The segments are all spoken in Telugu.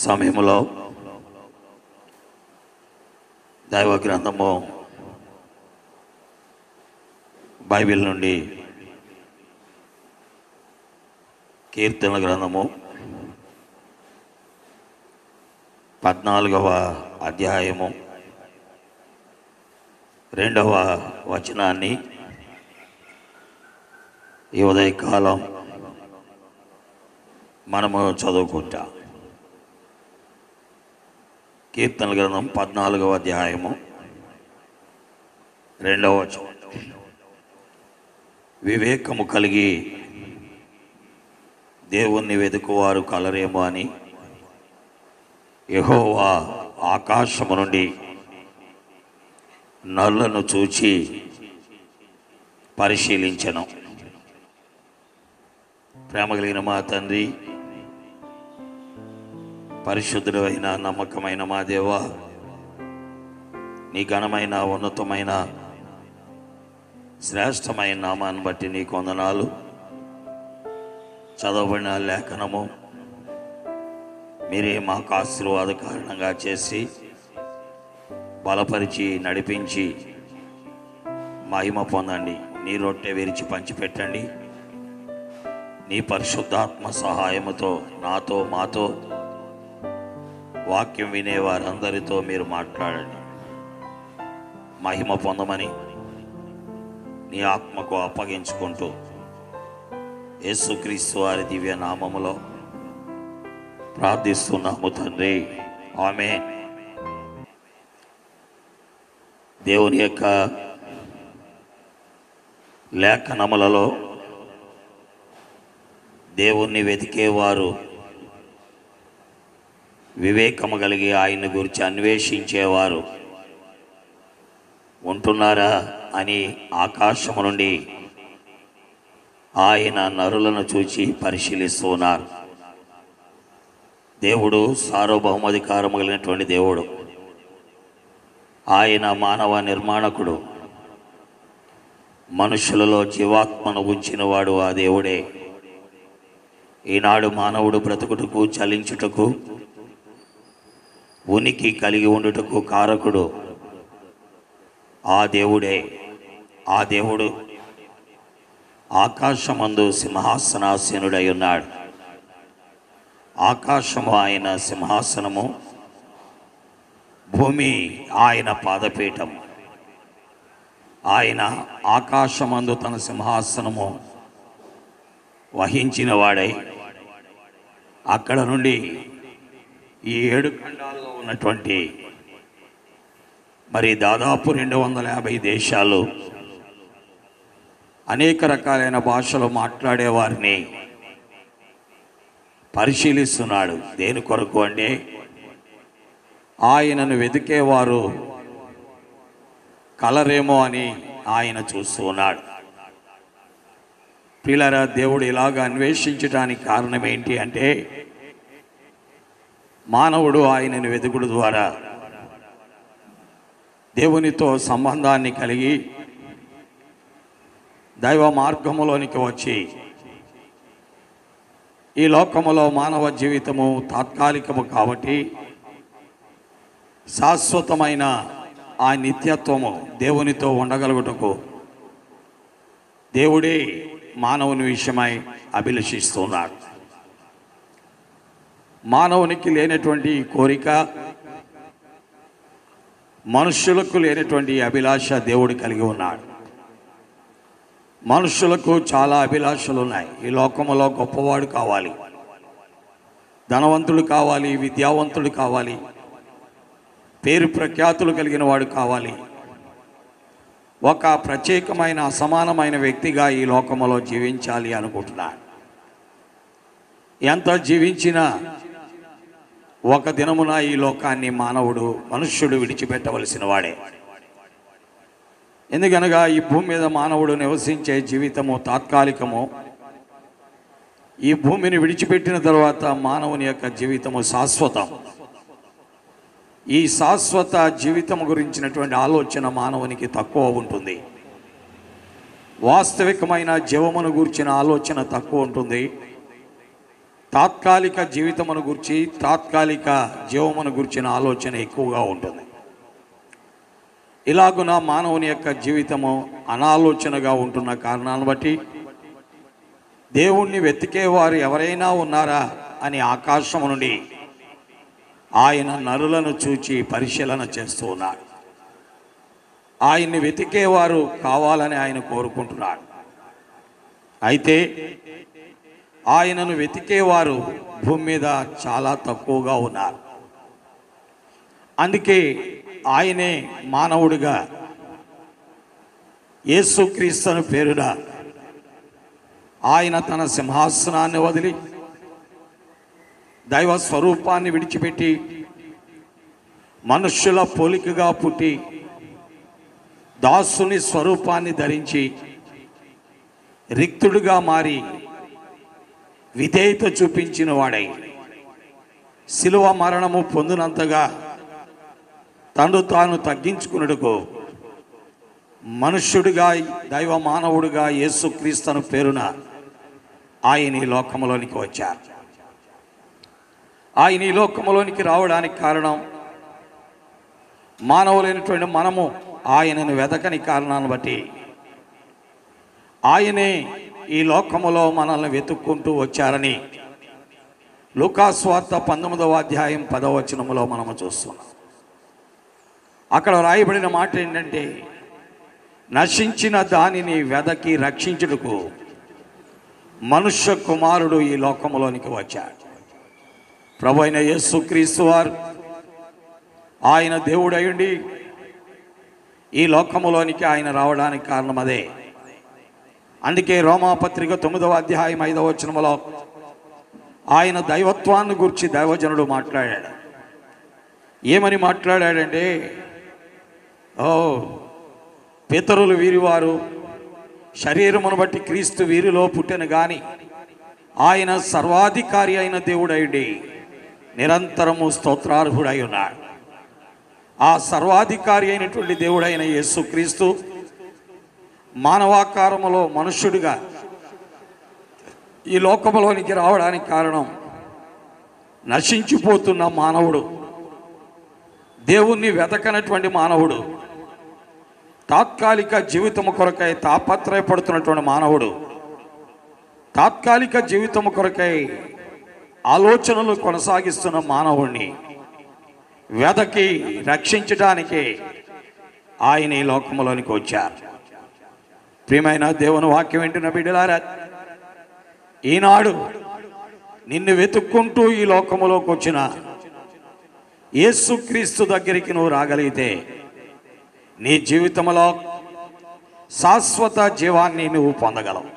సమయంలో దైవ గ్రంథము బైబిల్ నుండి కీర్తన గ్రంథము 14వ అధ్యాయము 2వ వచనాన్ని ఈ ఉదయకాలం మనము చదువుకుంటాం. కీర్తన గ్రంథం 14వ అధ్యాయము 2వ వచనం. వివేకము కలిగి దేవుణ్ణి వెతుకువారు కలరేమో అని యెహోవా ఆకాశము నుండి నరులను చూచి పరిశీలించెను. ప్రేమ కలిగిన మా తండ్రి, పరిశుద్ధుడు అయిన నమ్మకమైన మా దేవా, నీ ఘనమైన ఉన్నతమైన శ్రేష్టమైన నామాన్ని బట్టి నీకు వందనాలు. చదవబడిన లేఖనము మీరే మాకు ఆశీర్వాద కారణంగా చేసి బలపరిచి నడిపించి మహిమ పొందండి. నీ రొట్టె విరిచి పంచిపెట్టండి. నీ పరిశుద్ధాత్మ సహాయముతో నాతో మాతో వాక్యం వినే వారందరితో మీరు మాట్లాడండి. మహిమ పొందమని నీ ఆత్మకు అప్పగించుకుంటూ యేసుక్రీస్తు వారి దివ్య నామములో ప్రార్థిస్తున్నాము తండ్రి, ఆమేన్. దేవుని యొక్క లేఖనములలో దేవుణ్ణి వెతికేవారు వివేకము కలిగి ఆయన్ని గురించి అన్వేషించేవారు ఉంటున్నారా అని ఆకాశము నుండి ఆయన నరులను చూచి పరిశీలిస్తున్నారు. దేవుడు సార్వభౌమాధికారము కలిగినటువంటి దేవుడు. ఆయన మానవ నిర్మాణకుడు. మనుషులలో జీవాత్మను ఉంచినవాడు ఆ దేవుడే. ఈనాడు మానవుడు బ్రతుకుటకు, చలించుటకు, ఉనికి కలిగి ఉండుటకు కారకుడు ఆ దేవుడే. ఆ దేవుడు ఆకాశమందు సింహాసనాసీనుడై ఉన్నాడు. ఆకాశము ఆయన సింహాసనము, భూమి ఆయన పాదపీఠం. ఆయన ఆకాశమందు తన సింహాసనము వహించిన వాడై అక్కడ నుండి ఈ 7 ఖండాల్లో ఉన్నటువంటి మరి దాదాపు 250 దేశాలు, అనేక రకాలైన భాషలు మాట్లాడేవారిని పరిశీలిస్తున్నాడు. దేని కొరకు అంటే ఆయనను వెతికేవారు కలరేమో అని ఆయన చూస్తూ ఉన్నాడు. ప్రియులారా, దేవుడు ఇలాగ అన్వేషించడానికి కారణం ఏంటి అంటే మానవుడు ఆయనను వెతుకుడు ద్వారా దేవునితో సంబంధాన్ని కలిగి దైవ మార్గములోనికి వచ్చి, ఈ లోకములో మానవ జీవితము తాత్కాలికము కాబట్టి శాశ్వతమైన ఆ నిత్యత్వము దేవునితో ఉండగలుగుటకు దేవుడే మానవుని విషయమై అభిలషిస్తున్నాడు. మానవునికి లేనటువంటి కోరిక, మనుష్యులకు లేనటువంటి అభిలాష దేవుడు కలిగి ఉన్నాడు. మనుషులకు చాలా అభిలాషలు ఉన్నాయి. ఈ లోకములో గొప్పవాడు కావాలి, ధనవంతుడు కావాలి, విద్యావంతుడు కావాలి, పేరు ప్రఖ్యాతులు కలిగిన వాడు కావాలి, ఒక ప్రత్యేకమైన అసమానమైన వ్యక్తిగా ఈ లోకములో జీవించాలి అనుకుంటున్నాడు. ఎంత జీవించినా ఒక దినమున ఈ లోకాన్ని మనుష్యుడు విడిచిపెట్టవలసిన వాడే. ఎందుకనగా ఈ భూమి మీద మానవుడు నివసించే జీవితము తాత్కాలికము. ఈ భూమిని విడిచిపెట్టిన తర్వాత మానవుని యొక్క జీవితము శాశ్వతం. ఈ శాశ్వత జీవితం గురించినటువంటి ఆలోచన మానవునికి తక్కువ ఉంటుంది. వాస్తవికమైన జీవమును గురించిన ఆలోచన తక్కువ ఉంటుంది. తాత్కాలిక జీవితమును గురించి, తాత్కాలిక జీవమును గురించిన ఆలోచన ఎక్కువగా ఉంటుంది. ఇలాగున మానవుని యొక్క జీవితము అనాలోచనగా ఉంటున్న కారణాన్ని బట్టి దేవుణ్ణి వెతికేవారు ఎవరైనా ఉన్నారా అని ఆకాశము నుండి ఆయన నరులను చూచి పరిశీలన చేస్తూ ఉన్నాడు. ఆయన్ని వెతికేవారు కావాలని ఆయన కోరుకుంటున్నాడు. అయితే ఆయనను వెతికేవారు భూమి మీద చాలా తక్కువగా ఉన్నారు. అందుకే ఆయనే మానవుడిగా యేసుక్రీస్తు పేరున ఆయన తన సింహాసనాన్ని వదిలి దైవ స్వరూపాన్ని విడిచిపెట్టి మనుష్యుల పోలికగా పుట్టి దాసుని స్వరూపాన్ని ధరించి రిక్తుడుగా మారి విధేయత చూపించిన వాడై శిలువ మరణము పొందినంతగా తను తాను తగ్గించుకున్నట్టుకు మనుష్యుడిగా దైవ మానవుడిగా యేసుక్రీస్తు పేరున ఆయన ఈ లోకంలోనికి వచ్చారు. ఆయన ఈ లోకంలోనికి రావడానికి కారణం మానవులైనటువంటి మనము ఆయనను వెదకని కారణాన్ని బట్టి ఆయనే ఈ లోకములో మనల్ని వెతుక్కుంటూ వచ్చారని లూకాసు వార్త 19వ అధ్యాయం 10వ వచనములో మనము చూస్తున్నాం. అక్కడ రాయబడిన మాట ఏంటంటే, నశించిన దానిని వెదకి రక్షించుటకు మనుష్య కుమారుడు ఈ లోకములోనికి వచ్చాడు. ప్రభు అయిన యేసుక్రీస్తు వారు ఆయన దేవుడయుండి ఈ లోకములోనికి ఆయన రావడానికి కారణం అదే. అందుకే రోమాపత్రిక 9వ అధ్యాయం 5వ వచనములో ఆయన దైవత్వాన్ని గురించి దైవజనుడు మాట్లాడాడు. ఏమని మాట్లాడాడంటే, పితరులు వీరివారు శరీరమును బట్టి క్రీస్తు వీరిలో పుట్టిన గాని ఆయన సర్వాధికారి అయిన దేవుడైడి నిరంతరము స్తోత్రార్హుడై ఉన్నాడు. ఆ సర్వాధికారి అయినటువంటి దేవుడైన యేసుక్రీస్తు మానవాకారములో మనుష్యుడిగా ఈ లోకములోనికి రావడానికి కారణం నశించిపోతున్న మానవుడు, దేవుణ్ణి వెతకనటువంటి మానవుడు, తాత్కాలిక జీవితము కొరకై తాపత్రయపడుతున్నటువంటి మానవుడు, తాత్కాలిక జీవితము కొరకై ఆలోచనలు కొనసాగిస్తున్న మానవుడిని వెతకి రక్షించడానికి ఆయన ఈ లోకములోనికి వచ్చారు. ప్రియమైన దేవుని వాక్యం వింటున్న బిడ్డలారా, ఈనాడు నిన్ను వెతుక్కుంటూ ఈ లోకములోకి వచ్చిన యేసుక్రీస్తు దగ్గరికి నువ్వు రాగలిగితే నీ జీవితంలో శాశ్వత జీవాన్ని నువ్వు పొందగలవు.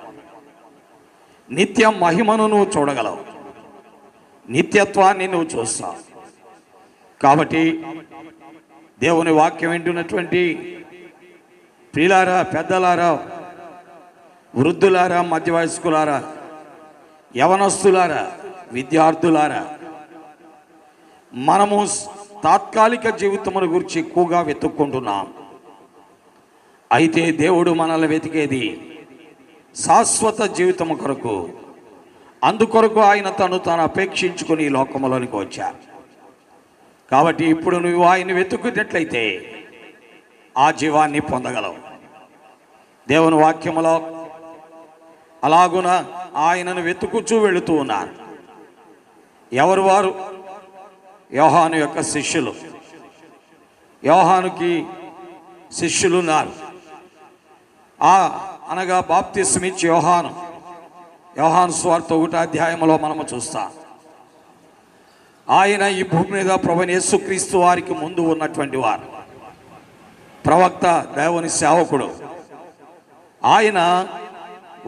నిత్య మహిమను నువ్వు చూడగలవు. నిత్యత్వాన్ని నువ్వు చూస్తావు. కాబట్టి దేవుని వాక్యం వింటున్నటువంటి ప్రియులారా, పెద్దలారా, వృద్ధులారా, మధ్య వయస్కులారా, యవనస్తులారా, విద్యార్థులారా, మనము తాత్కాలిక జీవితమును గురించి ఎక్కువగా వెతుక్కుంటున్నాం. అయితే దేవుడు మనల్ని వెతికేది శాశ్వత జీవితము కొరకు. అందుకొరకు ఆయన తను అపేక్షించుకుని ఈ లోకములోనికి వచ్చారు. కాబట్టి ఇప్పుడు నువ్వు ఆయన్ని వెతుకున్నట్లయితే ఆ జీవాన్ని పొందగలవు. దేవుని వాక్యములో అలాగున ఆయనను వెతుకుచూ వెళుతూ ఉన్నారు. ఎవరు వారు? యోహాను యొక్క శిష్యులు. యోహానుకి శిష్యులు ఉన్నారు. అనగా బాప్తిస్మిచ్చి యోహాను సువార్త 1వ అధ్యాయంలో మనము చూస్తాం. ఆయన ఈ భూమి మీద ప్రభువైన యేసుక్రీస్తు వారికి ముందు ఉన్నటువంటి వారు, ప్రవక్త, దేవుని సేవకుడు. ఆయన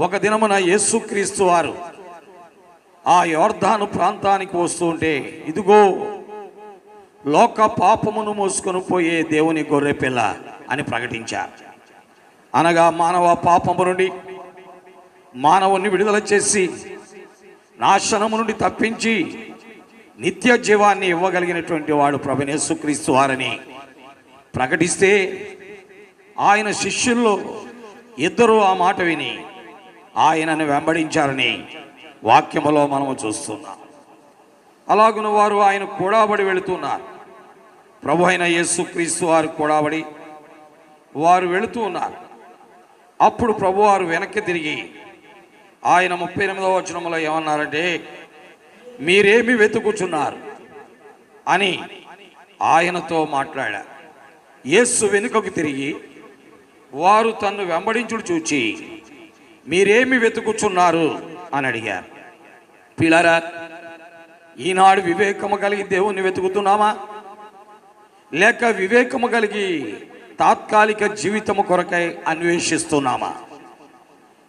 ఒక దినమున యేసుక్రీస్తు వారు ఆ యోర్దాను ప్రాంతానికి వస్తూ ఉంటే, ఇదిగో లోక పాపమును మోసుకొని పోయే దేవుని గొర్రెపిల్ల అని ప్రకటించారు. అనగా మానవ పాపము నుండి మానవుని విడుదల చేసి నాశనము నుండి తప్పించి నిత్య జీవాన్ని ఇవ్వగలిగినటువంటి వాడు ప్రభువైన యేసుక్రీస్తు వారని ప్రకటిస్తే, ఆయన శిష్యుల్లో 2 ఆ మాట విని ఆయనను వెంబడించారని వాక్యములో మనము చూస్తున్నాం. అలాగున వారు ఆయన కూడాబడి వెళుతున్నారు. ప్రభు అయిన యేసుక్రీస్తు వారు కూడాబడి వారు వెళుతూ ఉన్నారు. అప్పుడు ప్రభువారు వెనక్కి తిరిగి ఆయన 38వ వచనంలో ఏమన్నారంటే, మీరేమి వెతుకుచున్నారు అని ఆయనతో మాట్లాడారు. యేసు వెనుకకు తిరిగి వారు తన్ను వెంబడించుడు చూచి, మీరేమి వెతుకుచున్నారు అని అడిగారు. పిల్లరా, ఈనాడు వివేకము కలిగి దేవుణ్ణి వెతుకుతున్నామా, లేక వివేకము కలిగి తాత్కాలిక జీవితము కొరకై అన్వేషిస్తున్నామా?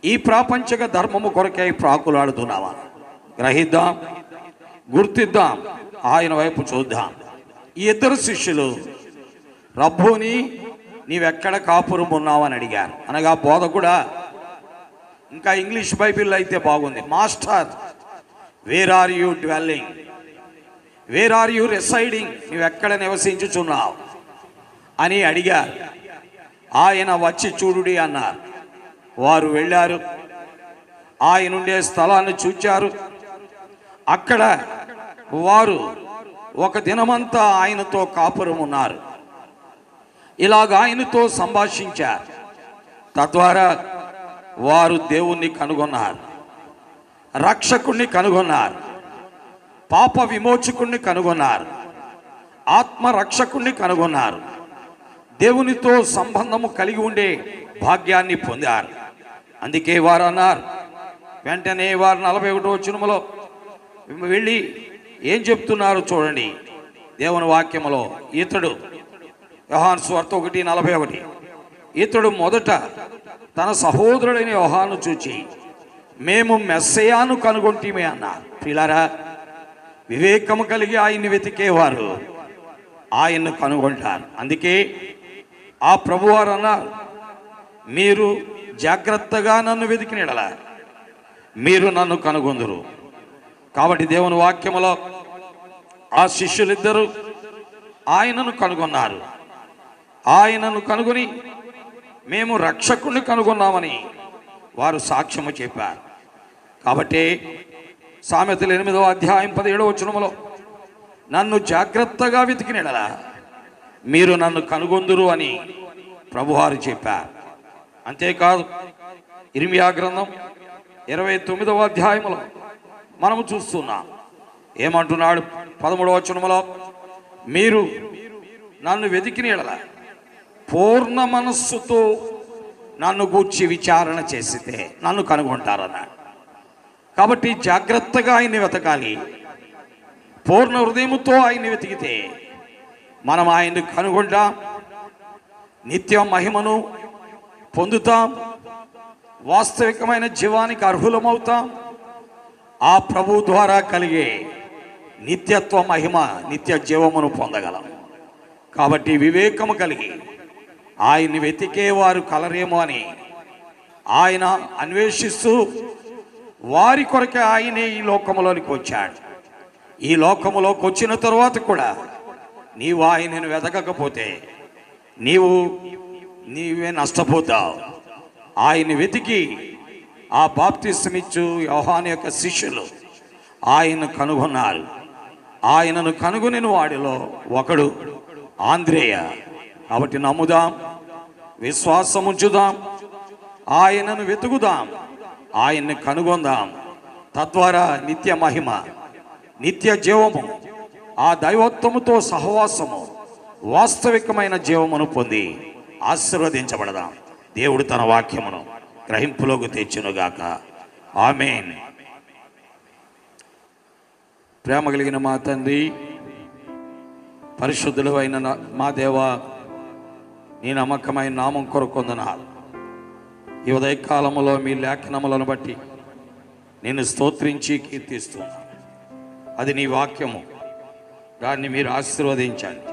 ఈ ప్రాపంచిక ధర్మము కొరకై ప్రాకులాడుతున్నామా? గ్రహిద్దాం, గుర్తిద్దాం, ఆయన వైపు చూద్దాం. ఈ ఇద్దరు శిష్యులు రబ్బోని నీవెక్కడ కాపురం ఉన్నావని అడిగారు. అనగా బోధకుడా, ఇంకా ఇంగ్లీష్ బైబిల్లో అయితే బాగుంది, master where are you dwelling, where are you residing, నీవెక్కడ నివసించుచున్నావు అని అడిగారు. ఆయన వచ్చి చూడుడి అన్నారు. వారు వెళ్ళారు, ఆయన ఉండే స్థలాన్ని చూచారు. అక్కడ వారు ఒక దినమంతా ఆయనతో కాపురం ఉన్నారు. ఇలాగ ఆయనతో సంభాషించారు. తద్వారా వారు దేవుణ్ణి కనుగొన్నారు, రక్షకుణ్ణి కనుగొన్నారు, పాప విమోచకుణ్ణి కనుగొన్నారు, ఆత్మరక్షకుణ్ణి కనుగొన్నారు, దేవునితో సంబంధము కలిగి ఉండే భాగ్యాన్ని పొందారు. అందుకే వారు అన్నారు, వెంటనే వారు 41వ వచనములో వెళ్ళి ఏం చెప్తున్నారు చూడండి. దేవుని వాక్యములో ఇతడు, యోహాను సువార్త 1:41, ఇతడు మొదట తన సహోదరుడైన యోహాను చూచి, మేము మెస్సయాను కనుగొంటిమే అన్నారు. పిల్లరా, వివేకము కలిగి ఆయన్ని వెతికేవారు ఆయన్ను కనుగొంటారు. అందుకే ఆ ప్రభువారు అన్నారు, మీరు జాగ్రత్తగా నన్ను వెతికినడల మీరు నన్ను కనుగొందురు. కాబట్టి దేవుని వాక్యములో ఆ శిష్యులిద్దరూ ఆయనను కనుగొన్నారు. ఆయనను కనుగొని మేము రక్షకుణ్ణి కనుగొన్నామని వారు సాక్ష్యము చెప్పారు. కాబట్టి సామెతలు 8వ అధ్యాయం 17వ వచనములో నన్ను జాగ్రత్తగా వెతికినడల మీరు నన్ను కనుగొందురు అని ప్రభువారు చెప్పారు. అంతేకాదు, ఇర్మియా గ్రంథం 29వ అధ్యాయములో మనము చూస్తున్నాం. ఏమంటున్నాడు? 13వ వచనములో, మీరు నన్ను వెతికినడల పూర్ణ మనస్సుతో నన్ను గూర్చి విచారణ చేసితే నన్ను కనుగొంటారన్నాడు. కాబట్టి జాగ్రత్తగా ఆయన్ని వెతకాలి. పూర్ణ హృదయముతో ఆయన్ని వెతికితే మనం ఆయన్ని కనుగొంటాం, నిత్య మహిమను పొందుతాం, వాస్తవికమైన జీవానికి అర్హులమవుతాం. ఆ ప్రభు ద్వారా కలిగే నిత్యత్వ మహిమ, నిత్య జీవమును పొందగలం. కాబట్టి వివేకము కలిగి ఆయన్ని వెతికేవారు కలరేమో అని ఆయన అన్వేషిస్తూ వారి కొరకే ఆయనే ఈ లోకములోనికి వచ్చాడు. ఈ లోకములోకి వచ్చిన తరువాత కూడా నీవు ఆయనను వెతకకపోతే నీవే నష్టపోతావు. ఆయన్ని వెతికి ఆ బాప్తిస్మమిచ్చు యోహాను యొక్క శిష్యులు ఆయన్ను కనుగొన్నారు. ఆయనను కనుగొనిన వాడిలో ఒకడు ఆంద్రేయ. కాబట్టి నమ్ముదాం, విశ్వాసముంచుదాం, ఆయనను వెతుకుదాం, ఆయన్ని కనుగొందాం. తద్వారా నిత్య మహిమ, నిత్య జీవము, ఆ దైవత్వముతో సహవాసము, వాస్తవికమైన జీవమును పొంది ఆశీర్వదించబడదాం. దేవుడు తన వాక్యమును గ్రహింపులోకి తెచ్చునుగాక. ఆమేన్. ప్రేమ కలిగిన మా తండ్రి, పరిశుద్ధులు అయిన మా దేవా, నీ నమ్మకమైన నామం కొరకు వందనాలు. ఈ ఉదయకాలములో మీ లేఖనములను బట్టి నేను స్తోత్రించి కీర్తిస్తున్నాను. అది నీ వాక్యము, దాన్ని మీరు ఆశీర్వదించండి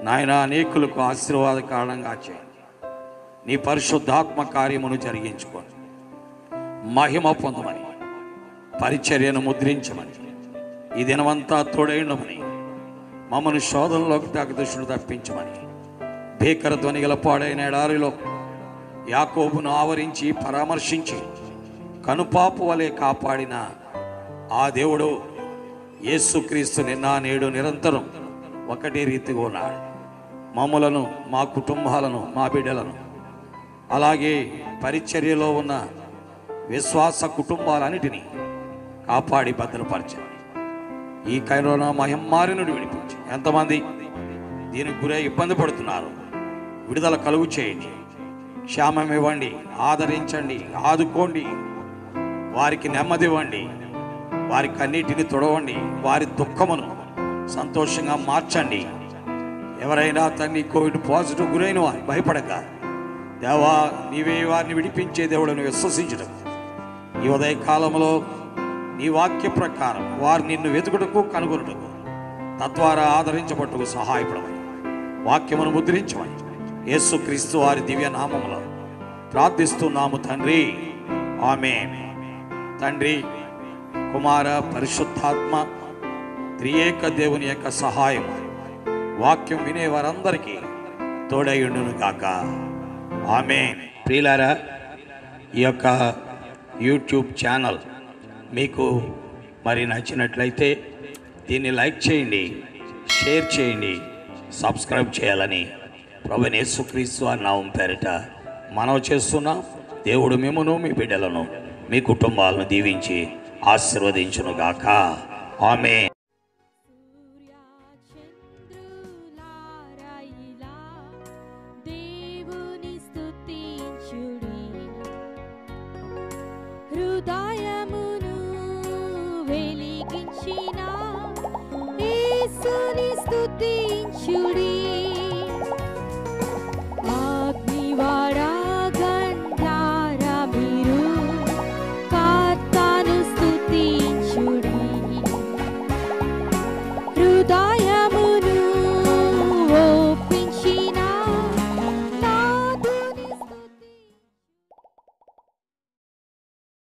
నాయన. అనేకులకు ఆశీర్వాద కారణంగా చేయండి. నీ పరిశుద్ధాత్మ కార్యమును జరిగించుకోండి. మహిమ పొందమని, పరిచర్యను ముద్రించమని, ఈ దినమంతా తోడైండమని, మమ్మల్ని శోధనలోకి దృష్టిని తప్పించమని, భీకర ధ్వనిగల పాడైన ఎడారిలో యాకోబును ఆవరించి పరామర్శించి కనుపాపు వలె కాపాడిన ఆ దేవుడు యేసుక్రీస్తు నిన్న నేడు నిరంతరం ఒకటే రీతిగా ఉన్నాడు. మమ్ములను, మా కుటుంబాలను, మా బిడ్డలను, అలాగే పరిచర్యలో ఉన్న విశ్వాస కుటుంబాలన్నిటినీ కాపాడి భద్రపరచాలి. ఈ కరోనా మహమ్మారి నుండి విడిపించి ఎంతమంది దీనికి గురై ఇబ్బంది పడుతున్నారు, విడుదల కలుగు చేయండి, క్షేమం ఇవ్వండి, ఆదరించండి, ఆదుకోండి, వారికి నెమ్మది ఇవ్వండి, వారి కన్నీటిని తొడవండి, వారి దుఃఖమును సంతోషంగా మార్చండి. ఎవరైనా తండ్రి కోవిడ్ పాజిటివ్ గురైన వారు భయపడక, దేవా నీవే వారిని విడిపించే దేవుడిని విశ్వసించడం, ఈ ఉదయ కాలంలో నీ వాక్య ప్రకారం వారు నిన్ను వెతుకుటకు కనుగొనుటకు తద్వారా ఆదరించబట్టుకు సహాయపడమని, వాక్యమును ముద్రించమని యేసుక్రీస్తు వారి దివ్య నామములో ప్రార్థిస్తున్నాము తండ్రి, ఆమేన్. తండ్రి, కుమార, పరిశుద్ధాత్మ త్రియేక దేవుని యొక్క సహాయం వాక్యం వినే వారందరికీ తోడైయుండును గాక, ఆమేన్. ప్రియులారా, ఈ యొక్క యూట్యూబ్ ఛానల్ మీకు మరి నచ్చినట్లయితే దీన్ని లైక్ చేయండి, షేర్ చేయండి, సబ్స్క్రైబ్ చేయాలని ప్రభువైన యేసుక్రీస్తు వారి నామం పేరిట మనవి చేస్తున్నాం. దేవుడు మిమ్మును, మీ బిడ్డలను, మీ కుటుంబాలను దీవించి ఆశీర్వదించును గాక, ఆమేన్. హృదయమును వెలిగించిన యేసుని స్తుతించుడి.